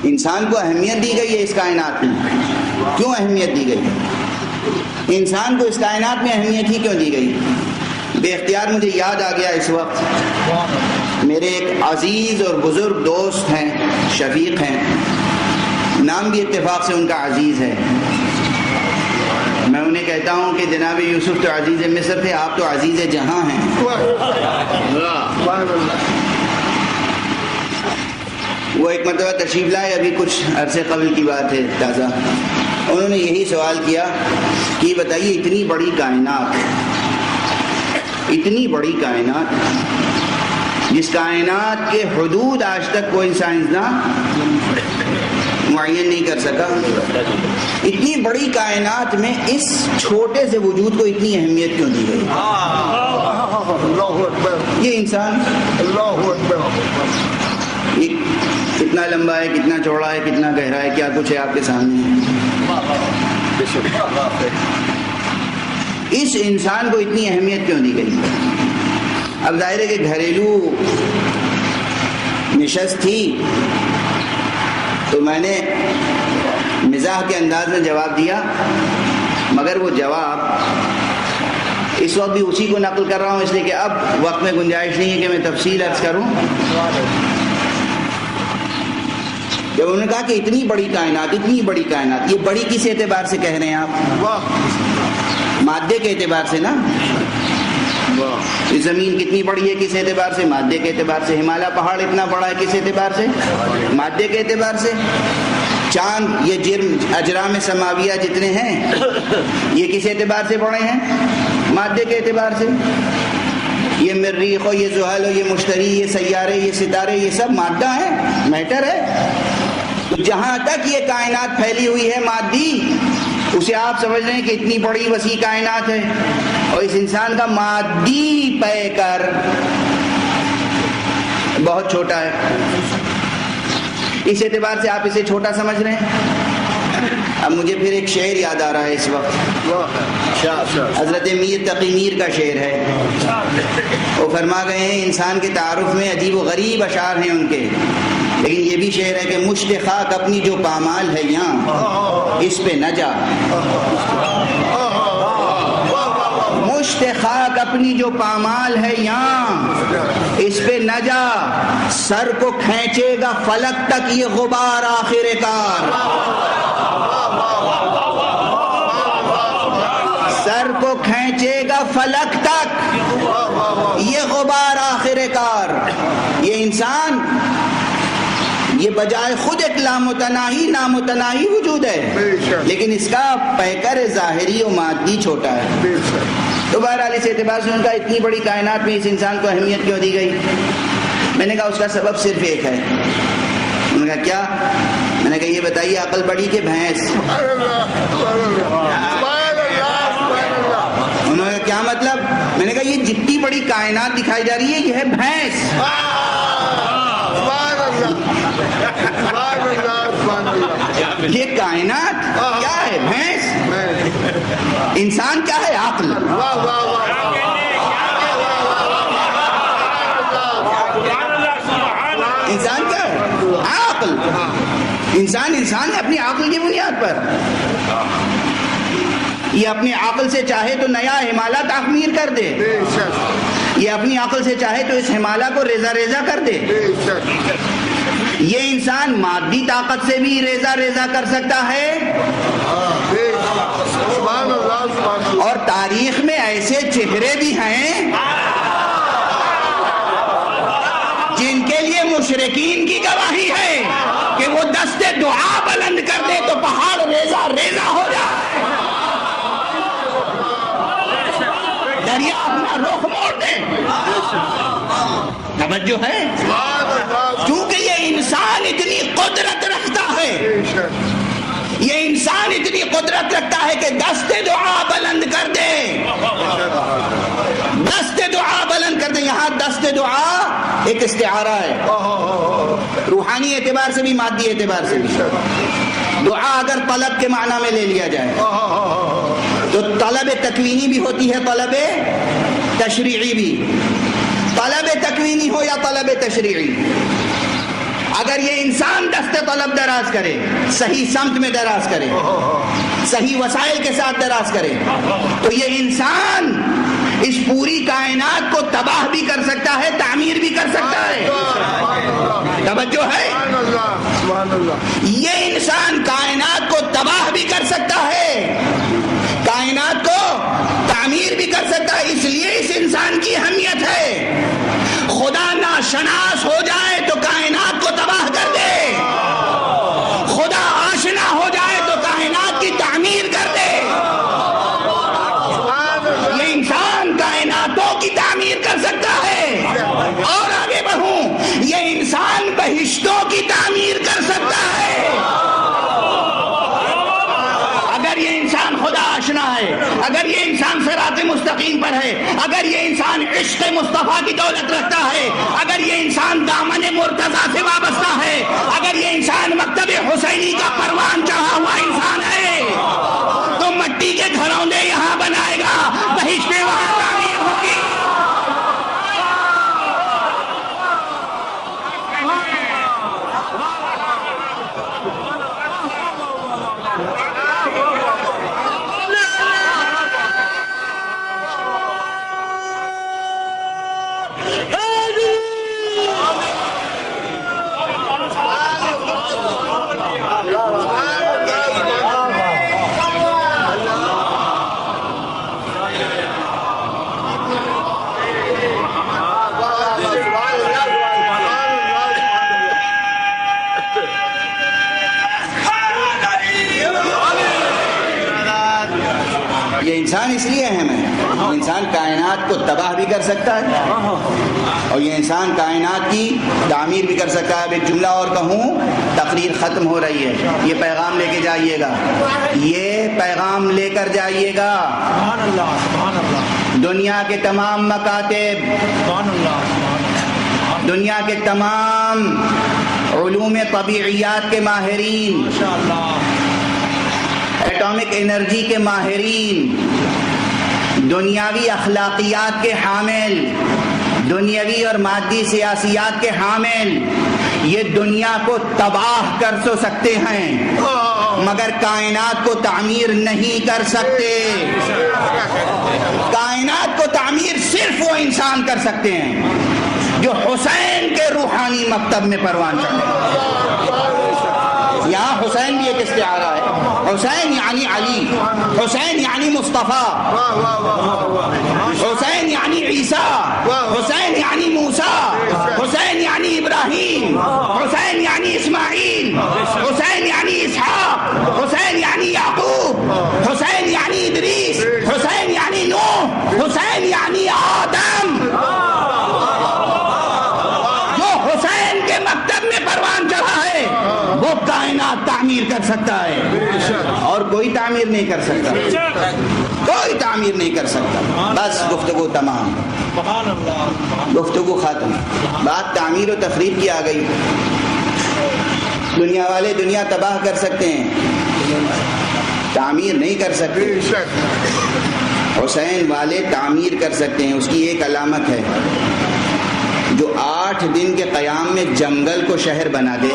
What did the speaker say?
انسان کو اہمیت دی گئی ہے اس کائنات میں، کیوں اہمیت دی گئی؟ انسان کو اس کائنات میں اہمیت ہی کیوں دی گئی؟ بے اختیار مجھے یاد آ گیا اس وقت، میرے ایک عزیز اور بزرگ دوست ہیں، شفیق ہیں، نام بھی اتفاق سے ان کا عزیز ہے. میں انہیں کہتا ہوں کہ جناب یوسف تو عزیز مصر تھے، آپ تو عزیز جہاں ہیں. وہ ایک مرتبہ تشریف لائے، ابھی کچھ عرصے قبل کی بات ہے تازہ. انہوں نے یہی سوال کیا کہ بتائیے اتنی بڑی کائنات، اتنی بڑی کائنات، جس کائنات کے حدود آج تک کوئی سائنسداں معین نہیں کر سکا، اتنی بڑی کائنات میں اس چھوٹے سے وجود کو اتنی اہمیت کیوں دی گئی؟ یہ انسان یہ کتنا لمبا ہے، کتنا چوڑا ہے، کتنا گہرا ہے، کیا کچھ ہے آپ کے سامنے. اس انسان کو اتنی اہمیت کیوں دی گئی؟ اب ظاہر ہے کہ گھریلو نشست تھی تو میں نے مزاح کے انداز میں جواب دیا، مگر وہ جواب اس وقت بھی اسی کو نقل کر رہا ہوں، اس لیے کہ اب وقت میں گنجائش نہیں ہے کہ میں تفصیل عرض کروں. جب انہوں نے کہا کہ اتنی بڑی کائنات، اتنی بڑی کائنات، یہ بڑی کس اعتبار سے کہہ رہے ہیں آپ؟ مادے کے اعتبار سے نا. یہ زمین کتنی بڑی ہے کس اعتبار سے؟ مادے کے اعتبار سے. ہمالیہ پہاڑ اتنا بڑا ہے کس اعتبار سے؟ مادے کے اعتبار سے. چاند، یہ جرم اجرام سماویہ جتنے ہیں یہ کس اعتبار سے بڑے ہیں؟ مادے کے اعتبار سے. یہ مریخ ہو، یہ زحل ہو، یہ مشتری، یہ سیارے، یہ ستارے، یہ سب مادہ ہے، میٹر ہے. تو جہاں تک یہ کائنات پھیلی ہوئی ہے مادی، اسے آپ سمجھ رہے ہیں کہ اتنی بڑی وسیع کائنات ہے، اور اس انسان کا مادی پیکر بہت چھوٹا ہے. اس اعتبار سے آپ اسے چھوٹا سمجھ رہے ہیں. اب مجھے پھر ایک شعر یاد آ رہا ہے اس وقت، حضرت میر تقی میر کا شعر ہے. وہ فرما گئے ہیں انسان کے تعارف میں عجیب و غریب اشعار ہیں ان کے، لیکن یہ بھی شعر ہے کہ مشت خاک اپنی جو پامال ہے یہاں، اس پہ نہ جا. مشت خاک اپنی جو پامال ہے یہاں، اس پہ نہ جا. سر کو کھینچے گا فلک تک یہ غبار آخر کار. سر کو کھینچے گا فلک تک یہ غبار آخر کار. یہ انسان، یہ بجائے خود ایک لامتناہی نامتناہی وجود ہے، لیکن اس کا پیکر ظاہری و مادی چھوٹا ہے. تو بہرحال اس اعتبار سے ان کا اتنی بڑی کائنات میں اس انسان کو اہمیت کیوں دی گئی؟ میں نے کہا اس کا سبب صرف ایک ہے. انہوں نے کہا کیا؟ میں نے کہا یہ بتائیے عقل بڑی کہ بھینس؟ انہوں نے کہا کیا مطلب؟ میں نے کہا یہ جتنی بڑی کائنات دکھائی جا رہی ہے یہ ہے بھینس. یہ کائنات کیا ہے؟ بھینس. انسان کیا ہے؟ عقل. انسان کیا ہے؟ عقل. انسان ہے اپنی عقل کی بنیاد پر. یہ اپنی عقل سے چاہے تو نیا ہمالیہ تعمیر کر دے، یہ اپنی عقل سے چاہے تو اس ہمالیہ کو ریزہ ریزہ کر دے. یہ انسان مادی طاقت سے بھی ریزہ ریزہ کر سکتا ہے، اور تاریخ میں ایسے چہرے بھی ہیں جن کے لیے مشرکین کی گواہی ہے کہ وہ دست دعا بلند کر دے تو پہاڑ ریزہ ریزہ ہو جائے، دریا اپنا رخ موڑ دے. توجہ ہے؟ کیونکہ یہ انسان اتنی قدرت رکھتا ہے، یہ انسان اتنی قدرت رکھتا ہے کہ دست دعا بلند کر دے. دست دعا بلند کر دے. یہاں دست دعا ایک استعارہ ہے، روحانی اعتبار سے بھی مادی اعتبار سے بھی. دعا اگر طلب کے معنی میں لے لیا جائے تو طلب تکوینی بھی ہوتی ہے، طلب تشریعی بھی. طلب تکوینی ہو یا طلب تشریعی، اگر یہ انسان دست طلب دراز کرے، صحیح سمت میں دراز کرے، صحیح وسائل کے ساتھ دراز کرے، تو یہ انسان اس پوری کائنات کو تباہ بھی کر سکتا ہے، تعمیر بھی کر سکتا ہے۔ توجہ ہے؟ یہ انسان کائنات کو تباہ بھی کر سکتا ہے، کائنات کو تعمیر بھی کر سکتا ہے۔ اس لیے اس انسان کی اہمیت ہے۔ خدا ناشناس ہو جائے تو کائنات کو تباہ کر دے، خدا آشنا ہو جائے تو کائنات کی تعمیر کر دے۔ یہ انسان کائناتوں کی تعمیر کر سکتا ہے۔ اور آگے بڑھوں، یہ انسان بہشتوں کی تعمیر کر سکتا ہے۔ اگر یہ انسان خدا آشنا ہے، اگر یہ انسان صراط مستقیم پر ہے، اگر یہ انسان عشق مصطفیٰ کی دولت رکھتا ہے، اگر یہ انسان دامن مرتضیٰ سے وابستہ ہے، اگر یہ انسان مکتب حسینی کا پروان چڑھا ہوا انسان ہے، تو مٹی کے گھروندے یہاں بنائے گا، بہشتیں وہاں تعمیر ہوگی۔ یہ انسان اس لیے اہم ہے، انسان کائنات کو تباہ بھی کر سکتا ہے اور یہ انسان کائنات کی تعمیر بھی کر سکتا ہے۔ اب ایک جملہ اور کہوں، تقریر ختم ہو رہی ہے، یہ پیغام لے کے جائیے گا، یہ پیغام لے کر جائیے گا۔ دنیا کے تمام مکاتب، دنیا کے تمام علوم طبیعیات کے ماہرین، ایٹامک انرجی کے ماہرین، دنیاوی اخلاقیات کے حامل، دنیاوی اور مادی سیاسیات کے حامل، یہ دنیا کو تباہ کر تو سکتے ہیں مگر کائنات کو تعمیر نہیں کر سکتے۔ کائنات کو تعمیر صرف وہ انسان کر سکتے ہیں جو حسین کے روحانی مکتب میں پروان چڑھے۔ یہاں حسین بھی ایک استعارہ ہے، حسین یعنی علی، حسین یعنی مصطفیٰ، حسین یعنی عیسیٰ، حسین یعنی موسیٰ، حسین یعنی ابراہیم، حسین یعنی اسماعیل، حسین یعنی اسحاق، حسین یعنی یعقوب، حسین یعنی ادریس، حسین یعنی نوح، حسین یعنی آدم۔ جو حسین کے مکتب میں پروان چڑھا ہے وہ کائنات تعمیر کر سکتا ہے اور کوئی تعمیر نہیں کر سکتا، کوئی تعمیر نہیں کر سکتا۔ بس گفتگو تمام، گفتگو ختم، بات تعمیر و تخریب کی آ گئی۔ دنیا والے دنیا تباہ کر سکتے ہیں، تعمیر نہیں کر سکتے۔ حسین والے تعمیر کر سکتے ہیں، اس کی ایک علامت ہے، جو 8 دن کے قیام میں جنگل کو شہر بنا دے۔